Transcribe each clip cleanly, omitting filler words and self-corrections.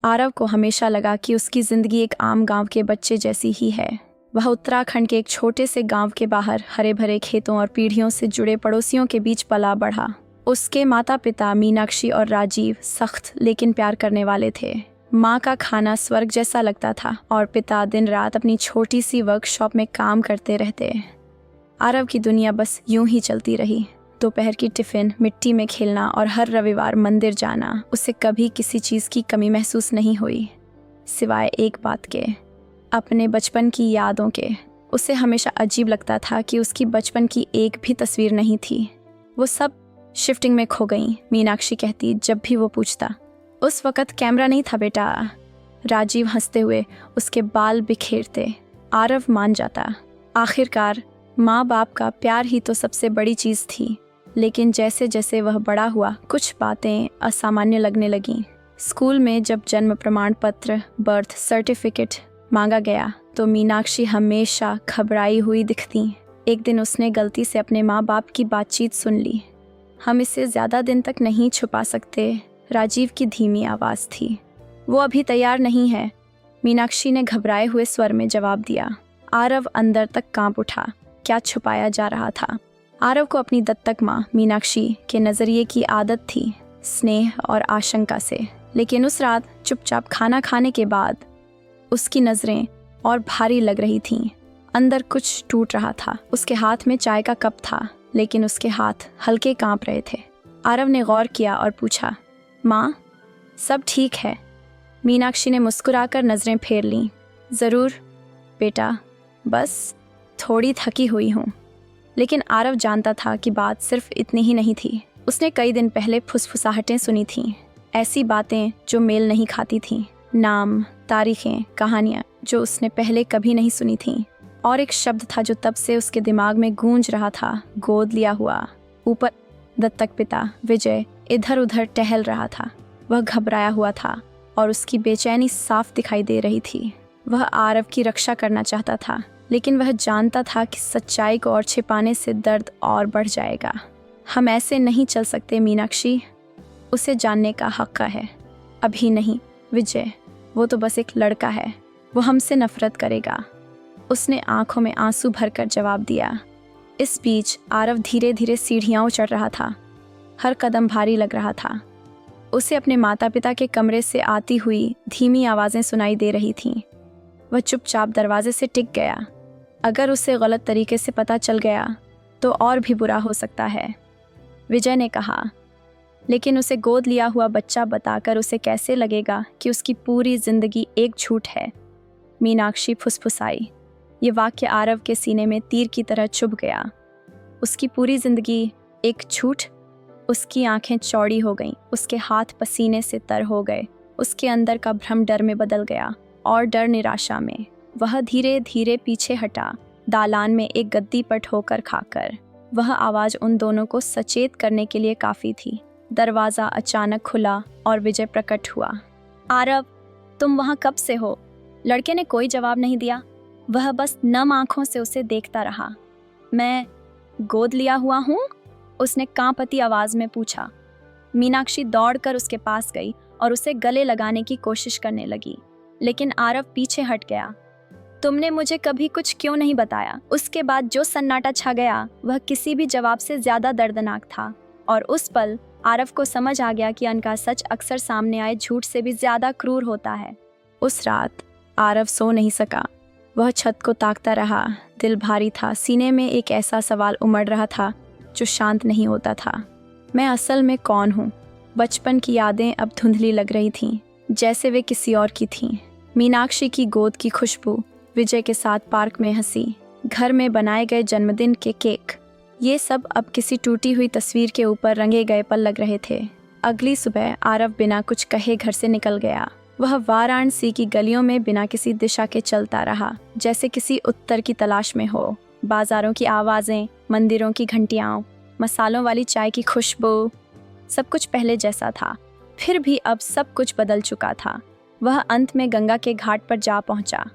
आरव को हमेशा लगा कि उसकी ज़िंदगी एक आम गांव के बच्चे जैसी ही है। वह उत्तराखंड के एक छोटे से गांव के बाहर हरे भरे खेतों और पीढ़ियों से जुड़े पड़ोसियों के बीच पला बढ़ा। उसके माता पिता मीनाक्षी और राजीव सख्त लेकिन प्यार करने वाले थे। माँ का खाना स्वर्ग जैसा लगता था और पिता दिन रात अपनी छोटी सी वर्कशॉप में काम करते रहते। आरव की दुनिया बस यूं ही चलती रही। दोपहर की टिफ़िन, मिट्टी में खेलना और हर रविवार मंदिर जाना, उसे कभी किसी चीज़ की कमी महसूस नहीं हुई, सिवाय एक बात के, अपने बचपन की यादों के। उसे हमेशा अजीब लगता था कि उसकी बचपन की एक भी तस्वीर नहीं थी। वो सब शिफ्टिंग में खो गई, मीनाक्षी कहती जब भी वो पूछता। उस वक़्त कैमरा नहीं था बेटा, राजीव हंसते हुए उसके बाल बिखेरते। आरव मान जाता। आखिरकार माँ बाप का प्यार ही तो सबसे बड़ी चीज़ थी। लेकिन जैसे जैसे वह बड़ा हुआ, कुछ बातें असामान्य लगने लगीं। स्कूल में जब जन्म प्रमाण पत्र, बर्थ सर्टिफिकेट मांगा गया तो मीनाक्षी हमेशा घबराई हुई दिखती। एक दिन उसने गलती से अपने माँ बाप की बातचीत सुन ली। हम इसे ज़्यादा दिन तक नहीं छुपा सकते, राजीव की धीमी आवाज़ थी। वो अभी तैयार नहीं है, मीनाक्षी ने घबराए हुए स्वर में जवाब दिया। आरव अंदर तक कांप उठा। क्या छुपाया जा रहा था? आरव को अपनी दत्तक माँ मीनाक्षी के नज़रिए की आदत थी, स्नेह और आशंका से। लेकिन उस रात चुपचाप खाना खाने के बाद उसकी नज़रें और भारी लग रही थीं। अंदर कुछ टूट रहा था। उसके हाथ में चाय का कप था, लेकिन उसके हाथ हल्के कांप रहे थे। आरव ने गौर किया और पूछा, माँ, सब ठीक है? मीनाक्षी ने मुस्कुराकर नज़रें फेर लीं। ज़रूर बेटा, बस थोड़ी थकी हुई हूँ। लेकिन आरव जानता था कि बात सिर्फ इतनी ही नहीं थी। उसने कई दिन पहले फुसफुसाहटें सुनी थीं, ऐसी बातें जो मेल नहीं खाती थीं, नाम, तारीखें, कहानियाँ जो उसने पहले कभी नहीं सुनी थीं। और एक शब्द था जो तब से उसके दिमाग में गूंज रहा था, गोद लिया हुआ। ऊपर दत्तक पिता विजय इधर उधर टहल रहा था। वह घबराया हुआ था और उसकी बेचैनी साफ दिखाई दे रही थी। वह आरव की रक्षा करना चाहता था, लेकिन वह जानता था कि सच्चाई को और छिपाने से दर्द और बढ़ जाएगा। हम ऐसे नहीं चल सकते मीनाक्षी, उसे जानने का हक़ है। अभी नहीं विजय, वो तो बस एक लड़का है, वो हमसे नफरत करेगा। उसने आंखों में आंसू भरकर जवाब दिया। इस बीच आरव धीरे धीरे सीढ़ियाँ चढ़ रहा था। हर कदम भारी लग रहा था। उसे अपने माता पिता के कमरे से आती हुई धीमी आवाज़ें सुनाई दे रही थीं। वह चुपचाप दरवाजे से टिक गया। अगर उसे गलत तरीके से पता चल गया तो और भी बुरा हो सकता है, विजय ने कहा। लेकिन उसे गोद लिया हुआ बच्चा बताकर उसे कैसे लगेगा कि उसकी पूरी जिंदगी एक झूठ है? मीनाक्षी फुसफुसाई। ये वाक्य आरव के सीने में तीर की तरह चुभ गया। उसकी पूरी जिंदगी एक झूठ? उसकी आंखें चौड़ी हो गईं, उसके हाथ पसीने से तर हो गए। उसके अंदर का भ्रम डर में बदल गया और डर निराशा में। वह धीरे धीरे पीछे हटा, दालान में एक गद्दी पर ठोकर खाकर। वह आवाज़ उन दोनों को सचेत करने के लिए काफ़ी थी। दरवाज़ा अचानक खुला और विजय प्रकट हुआ। आरव, तुम वहाँ कब से हो? लड़के ने कोई जवाब नहीं दिया। वह बस नम आंखों से उसे देखता रहा। मैं गोद लिया हुआ हूँ, उसने कांपती आवाज़ में पूछा। मीनाक्षी दौड़कर उसके पास गई और उसे गले लगाने की कोशिश करने लगी, लेकिन आरव पीछे हट गया। तुमने मुझे कभी कुछ क्यों नहीं बताया? उसके बाद जो सन्नाटा छा गया वह किसी भी जवाब से ज्यादा दर्दनाक था। और उस पल आरव को समझ आ गया कि उनका सच अक्सर सामने आए झूठ से भी ज्यादा क्रूर होता है। उस रात आरव सो नहीं सका। वह छत को ताकता रहा। दिल भारी था। सीने में एक ऐसा सवाल उमड़ रहा था जो शांत नहीं होता था। मैं असल में कौन हूँ? बचपन की यादें अब धुंधली लग रही थीं, जैसे वे किसी और की थीं। मीनाक्षी की गोद की खुशबू, विजय के साथ पार्क में हंसी, घर में बनाए गए जन्मदिन के केक, ये सब अब किसी टूटी हुई तस्वीर के ऊपर रंगे गए पल लग रहे थे। अगली सुबह आरव बिना कुछ कहे घर से निकल गया। वह वाराणसी की गलियों में बिना किसी दिशा के चलता रहा, जैसे किसी उत्तर की तलाश में हो। बाजारों की आवाज़ें, मंदिरों की घंटियाँ, मसालों वाली चाय की खुशबू, सब कुछ पहले जैसा था। फिर भी अब सब कुछ बदल चुका था। वह अंत में गंगा के घाट पर जा पहुंचा।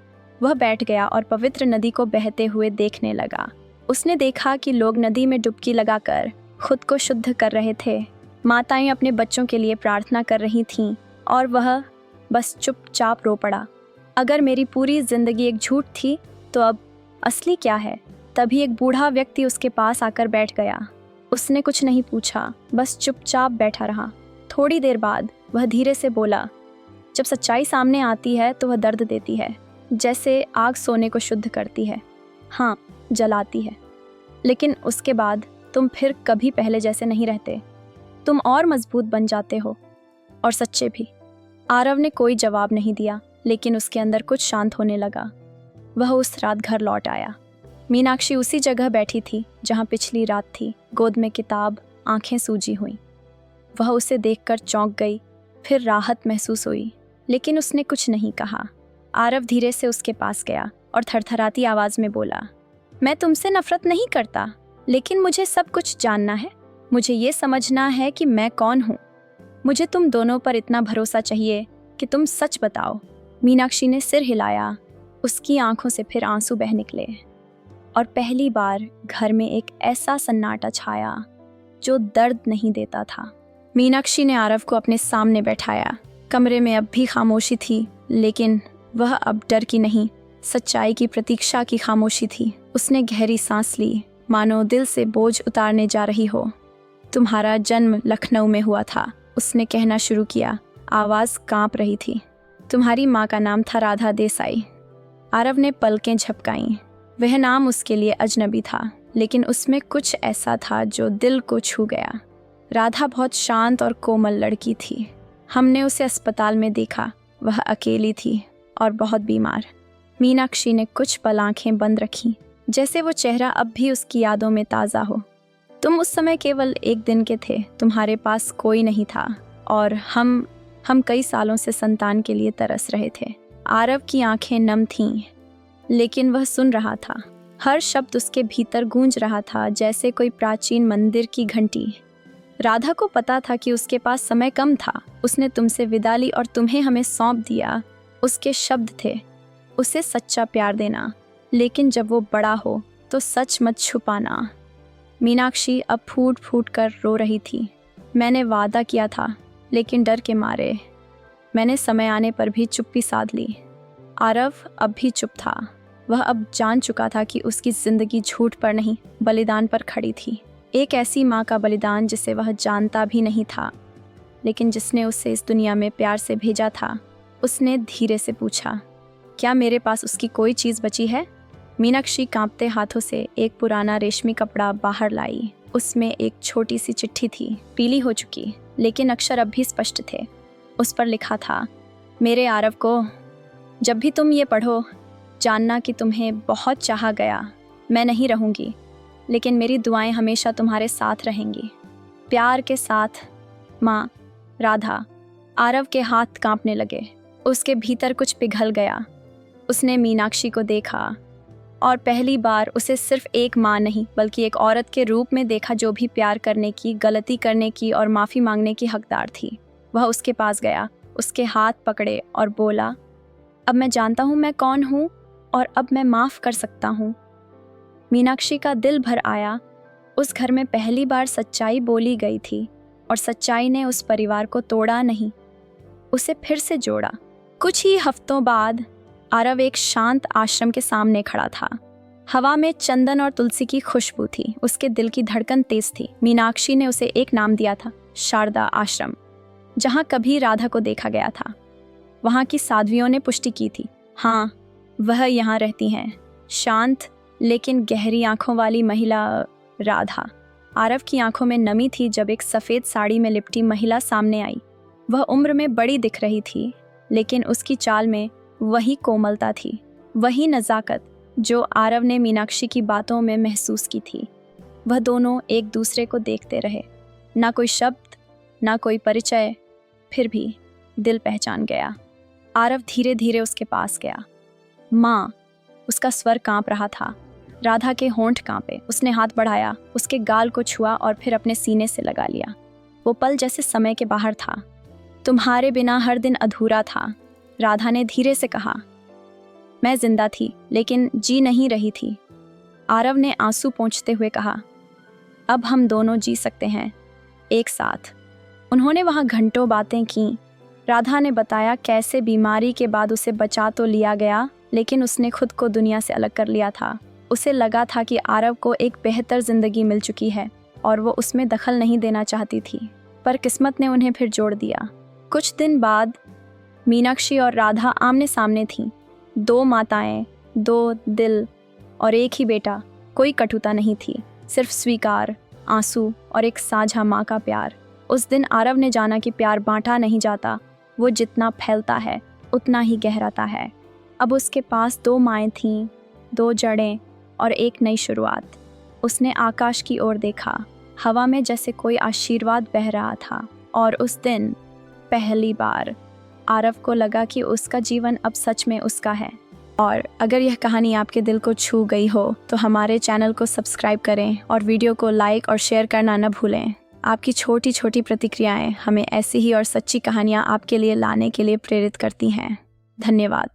वह बैठ गया और पवित्र नदी को बहते हुए देखने लगा। उसने देखा कि लोग नदी में डुबकी लगाकर खुद को शुद्ध कर रहे थे। माताएं अपने बच्चों के लिए प्रार्थना कर रही थीं और वह बस चुपचाप रो पड़ा। अगर मेरी पूरी जिंदगी एक झूठ थी तो अब असली क्या है? तभी एक बूढ़ा व्यक्ति उसके पास आकर बैठ गया। उसने कुछ नहीं पूछा, बस चुपचाप बैठा रहा। थोड़ी देर बाद वह धीरे से बोला, जब सच्चाई सामने आती है तो वह दर्द देती है, जैसे आग सोने को शुद्ध करती है। हाँ, जलाती है, लेकिन उसके बाद तुम फिर कभी पहले जैसे नहीं रहते। तुम और मजबूत बन जाते हो, और सच्चे भी। आरव ने कोई जवाब नहीं दिया, लेकिन उसके अंदर कुछ शांत होने लगा। वह उस रात घर लौट आया। मीनाक्षी उसी जगह बैठी थी जहाँ पिछली रात थी, गोद में किताब, आंखें सूजी हुई। वह उसे देखकर चौंक गई, फिर राहत महसूस हुई, लेकिन उसने कुछ नहीं कहा। आरव धीरे से उसके पास गया और थरथराती आवाज में बोला, मैं तुमसे नफरत नहीं करता, लेकिन मुझे सब कुछ जानना है। मुझे ये समझना है कि मैं कौन हूँ। मुझे तुम दोनों पर इतना भरोसा चाहिए कि तुम सच बताओ। मीनाक्षी ने सिर हिलाया। उसकी आंखों से फिर आंसू बह निकले, और पहली बार घर में एक ऐसा सन्नाटा छाया जो दर्द नहीं देता था। मीनाक्षी ने आरव को अपने सामने बैठाया। कमरे में अब भी खामोशी थी, लेकिन वह अब डर की नहीं, सच्चाई की प्रतीक्षा की खामोशी थी। उसने गहरी सांस ली, मानो दिल से बोझ उतारने जा रही हो। तुम्हारा जन्म लखनऊ में हुआ था, उसने कहना शुरू किया। आवाज़ कांप रही थी। तुम्हारी माँ का नाम था राधा देसाई। आरव ने पलकें झपकाईं। वह नाम उसके लिए अजनबी था, लेकिन उसमें कुछ ऐसा था जो दिल को छू गया। राधा बहुत शांत और कोमल लड़की थी। हमने उसे अस्पताल में देखा। वह अकेली थी और बहुत बीमार। मीनाक्षी ने कुछ पल आंखें बंद रखी, जैसे वो चेहरा अब भी उसकी यादों में ताज़ा हो। तुम उस समय केवल एक दिन के थे, तुम्हारे पास कोई नहीं था, और हम कई सालों से संतान के लिए तरस रहे थे। आरव की आंखें नम थीं, लेकिन वह सुन रहा था। हर शब्द उसके भीतर गूंज रहा था, जैसे कोई प्राचीन मंदिर की घंटी। राधा को पता था कि उसके पास समय कम था। उसने तुमसे विदा ली और तुम्हें हमें सौंप दिया। उसके शब्द थे, उसे सच्चा प्यार देना, लेकिन जब वो बड़ा हो तो सच मत छुपाना। मीनाक्षी अब फूट फूट कर रो रही थी। मैंने वादा किया था, लेकिन डर के मारे मैंने समय आने पर भी चुप्पी साध ली। आरव अब भी चुप था। वह अब जान चुका था कि उसकी जिंदगी झूठ पर नहीं, बलिदान पर खड़ी थी। एक ऐसी माँ का बलिदान जिसे वह जानता भी नहीं था, लेकिन जिसने उसे इस दुनिया में प्यार से भेजा था। उसने धीरे से पूछा, क्या मेरे पास उसकी कोई चीज़ बची है? मीनाक्षी कांपते हाथों से एक पुराना रेशमी कपड़ा बाहर लाई। उसमें एक छोटी सी चिट्ठी थी, पीली हो चुकी, लेकिन अक्षर अब भी स्पष्ट थे। उस पर लिखा था, मेरे आरव को, जब भी तुम ये पढ़ो, जानना कि तुम्हें बहुत चाहा गया। मैं नहीं रहूँगी, लेकिन मेरी दुआएं हमेशा तुम्हारे साथ रहेंगी। प्यार के साथ, माँ, राधा। आरव के हाथ कांपने लगे। उसके भीतर पिघल पिघल गया। उसने मीनाक्षी को देखा, और पहली बार उसे सिर्फ एक माँ नहीं, बल्कि एक औरत के रूप में देखा, जो भी प्यार करने की, गलती करने की और माफ़ी मांगने की हकदार थी। वह उसके पास गया, उसके हाथ पकड़े और बोला, अब मैं जानता हूँ मैं कौन हूँ, और अब मैं माफ़ कर सकता हूँ। मीनाक्षी का दिल भर आया। उस घर में पहली बार सच्चाई बोली गई थी, और सच्चाई ने उस परिवार को तोड़ा नहीं, उसे फिर से जोड़ा। कुछ ही हफ्तों बाद आरव एक शांत आश्रम के सामने खड़ा था। हवा में चंदन और तुलसी की खुशबू थी। उसके दिल की धड़कन तेज थी। मीनाक्षी ने उसे एक नाम दिया था, शारदा आश्रम, जहाँ कभी राधा को देखा गया था। वहाँ की साध्वियों ने पुष्टि की थी, हाँ, वह यहाँ रहती हैं। शांत लेकिन गहरी आंखों वाली महिला राधा। आरव की आंखों में नमी थी जब एक सफ़ेद साड़ी में लिपटी महिला सामने आई। वह उम्र में बड़ी दिख रही थी, लेकिन उसकी चाल में वही कोमलता थी, वही नज़ाकत जो आरव ने मीनाक्षी की बातों में महसूस की थी। वह दोनों एक दूसरे को देखते रहे, ना कोई शब्द, ना कोई परिचय, फिर भी दिल पहचान गया। आरव धीरे धीरे उसके पास गया। माँ, उसका स्वर कांप रहा था। राधा के होंठ कांपे। उसने हाथ बढ़ाया, उसके गाल को छुआ और फिर अपने सीने से लगा लिया। वो पल जैसे समय के बाहर था। तुम्हारे बिना हर दिन अधूरा था, राधा ने धीरे से कहा। मैं जिंदा थी, लेकिन जी नहीं रही थी, आरव ने आंसू पोंछते हुए कहा। अब हम दोनों जी सकते हैं, एक साथ। उन्होंने वहाँ घंटों बातें की, राधा ने बताया कैसे बीमारी के बाद उसे बचा तो लिया गया, लेकिन उसने खुद को दुनिया से अलग कर लिया था। उसे लगा था कि आरव को एक बेहतर जिंदगी मिल चुकी है और वो उसमें दखल नहीं देना चाहती थी, पर किस्मत ने उन्हें फिर जोड़ दिया। कुछ दिन बाद मीनाक्षी और राधा आमने सामने थीं। 2 माताएं, 2 दिल और एक ही बेटा। कोई कटुता नहीं थी, सिर्फ स्वीकार, आंसू और एक साझा माँ का प्यार। उस दिन आरव ने जाना कि प्यार बांटा नहीं जाता, वो जितना फैलता है उतना ही गहराता है। अब उसके पास 2 माएँ थीं, 2 जड़ें और एक नई शुरुआत। उसने आकाश की ओर देखा, हवा में जैसे कोई आशीर्वाद बह रहा था। और उस दिन पहली बार आरव को लगा कि उसका जीवन अब सच में उसका है। और अगर यह कहानी आपके दिल को छू गई हो तो हमारे चैनल को सब्सक्राइब करें और वीडियो को लाइक और शेयर करना न भूलें। आपकी छोटी छोटी प्रतिक्रियाएं हमें ऐसी ही और सच्ची कहानियां आपके लिए लाने के लिए प्रेरित करती हैं। धन्यवाद।